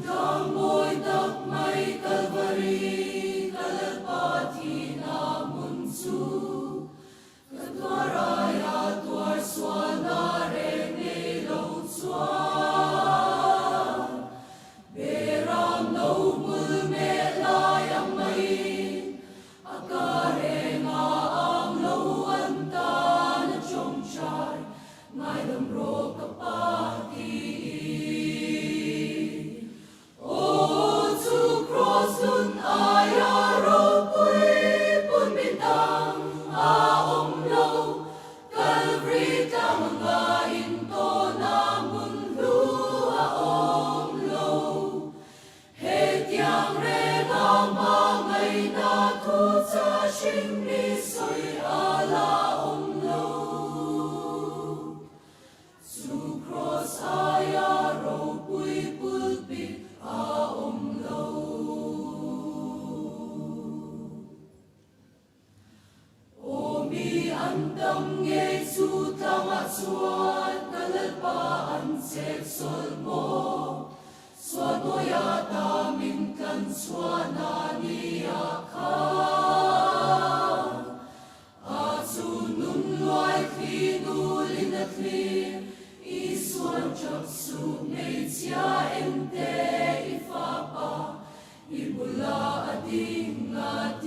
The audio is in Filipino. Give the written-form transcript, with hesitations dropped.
Sudang mo'y dakmay Kalvari, kalapati na munsu. Katwaraya tuar swanare nelong swan. Beram no mulmelayang main, akare nga ang lawanta na chongchay, ngay damro kapati. Sun ayaro pui pun bintang aom lo Calvary tamanga into namun lu aom lo het yang re na mangay na tu sa shing ni soy ala om lo su cross ayaro pui pulpit aom lo. Andam Yesu tamat suat kalalpaan seksol mo. Suat mo yata minkan suana niya ka. At sunun loay kinulin at lir. Isuan chak sumait siya ente ifapa. Ibula ading at